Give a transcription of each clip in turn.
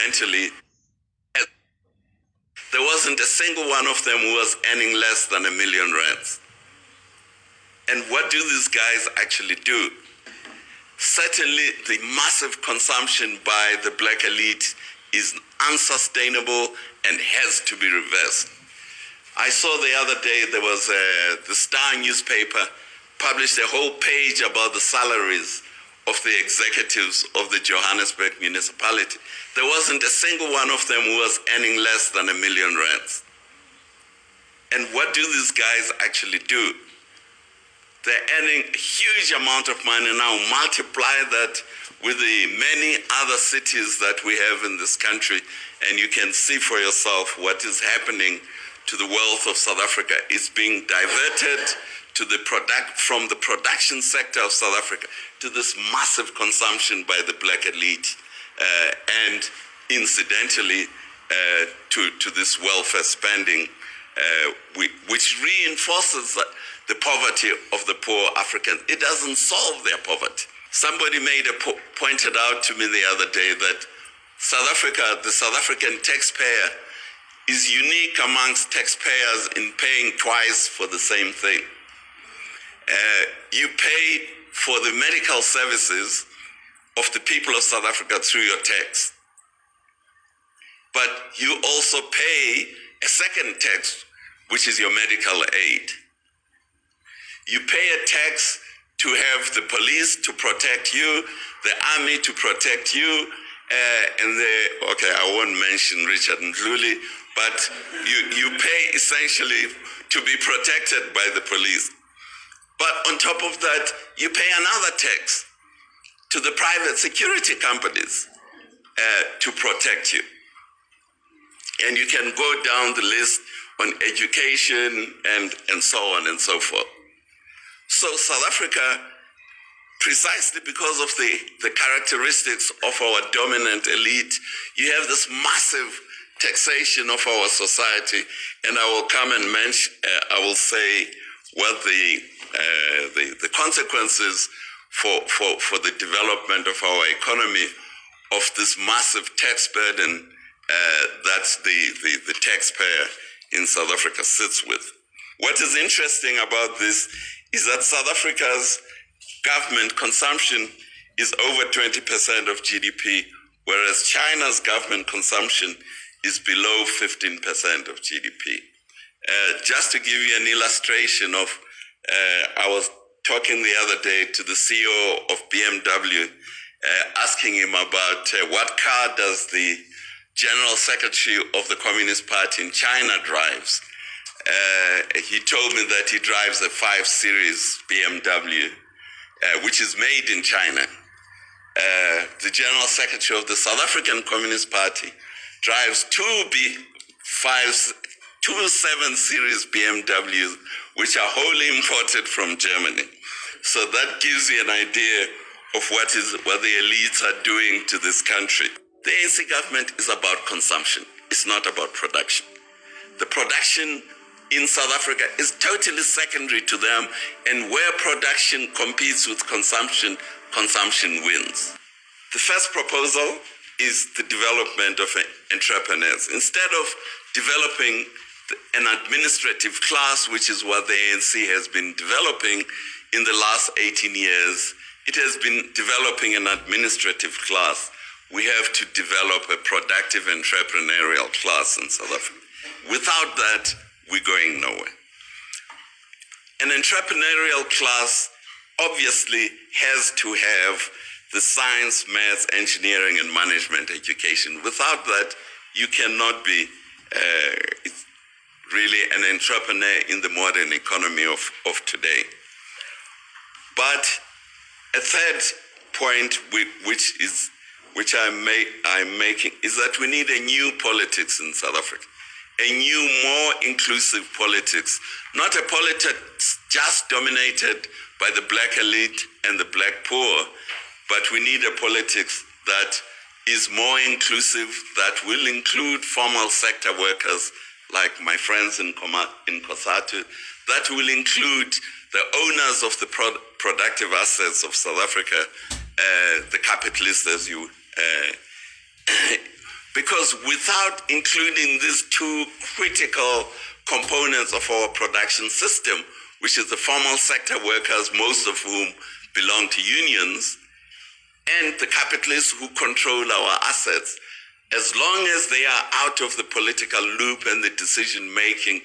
incidentally, there wasn't a single one of them who was earning less than R1,000,000. And what do these guys actually do? Certainly, the massive consumption by the black elite is unsustainable and has to be reversed. I saw the other day there was the Star newspaper published a whole page about the salaries of the executives of the Johannesburg municipality. There wasn't a single one of them who was earning less than R1,000,000. And what do these guys actually do? They're earning a huge amount of money now. Multiply that with the many other cities that we have in this country, and you can see for yourself what is happening to the wealth of South Africa. It's being diverted to from the production sector of South Africa to this massive consumption by the black elite, and incidentally to this welfare spending, which reinforces the poverty of the poor Africans. It doesn't solve their poverty. Somebody pointed out to me the other day that South Africa, the South African taxpayer, is unique amongst taxpayers in paying twice for the same thing. You pay for the medical services of the people of South Africa through your tax. But you also pay a second tax, which is your medical aid. You pay a tax to have the police to protect you, the army to protect you, I won't mention Richard Ndluli, but you pay essentially to be protected by the police. But on top of that, you pay another tax to the private security companies to protect you. And you can go down the list on education and so on and so forth. So South Africa, precisely because of the characteristics of our dominant elite, you have this massive taxation of our society, and I will come and mention, I will say what the consequences for the development of our economy of this massive tax burden that the taxpayer in South Africa sits with. What is interesting about this is that South Africa's government consumption is over 20% of GDP, whereas China's government consumption is below 15% of GDP. Just to give you an illustration of, I was talking the other day to the CEO of BMW, asking him about what car does the General Secretary of the Communist Party in China drives. He told me that he drives a 5 Series BMW, which is made in China. The General Secretary of the South African Communist Party drives two 7 Series BMWs, which are wholly imported from Germany. So that gives you an idea of what the elites are doing to this country. The ANC government is about consumption. It's not about production. The production in South Africa is totally secondary to them, and where production competes with consumption, consumption wins. The first proposal is the development of entrepreneurs. Instead of developing an administrative class, which is what the ANC has been developing in the last 18 years, it has been developing an administrative class. We have to develop a productive entrepreneurial class in South Africa. Without that, we're going nowhere. An entrepreneurial class obviously has to have the science, maths, engineering, and management education. Without that, you cannot be really an entrepreneur in the modern economy of today. But a third point, which I'm making, is that we need a new politics in South Africa. A new, more inclusive politics, not a politics just dominated by the black elite and the black poor, but we need a politics that is more inclusive, that will include formal sector workers like my friends in COSATU, that will include the owners of the productive assets of South Africa, the capitalists, as you Because without including these two critical components of our production system, which is the formal sector workers, most of whom belong to unions, and the capitalists who control our assets, as long as they are out of the political loop and the decision-making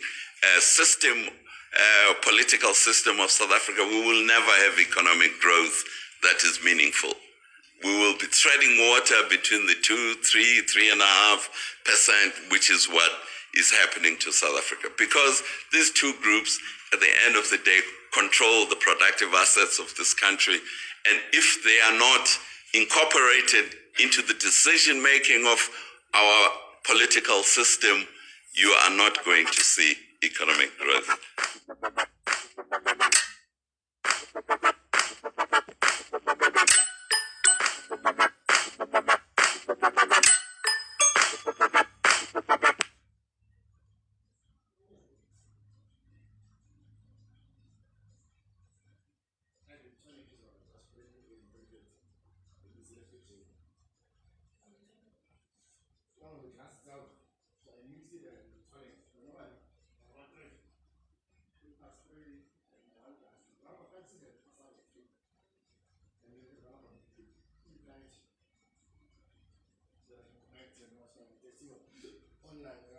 system, political system of South Africa, we will never have economic growth that is meaningful. We will be treading water between the 2, 3, 3.5%, which is what is happening to South Africa. Because these two groups, at the end of the day, control the productive assets of this country. And if they are not incorporated into the decision-making of our political system, you are not going to see economic growth. Online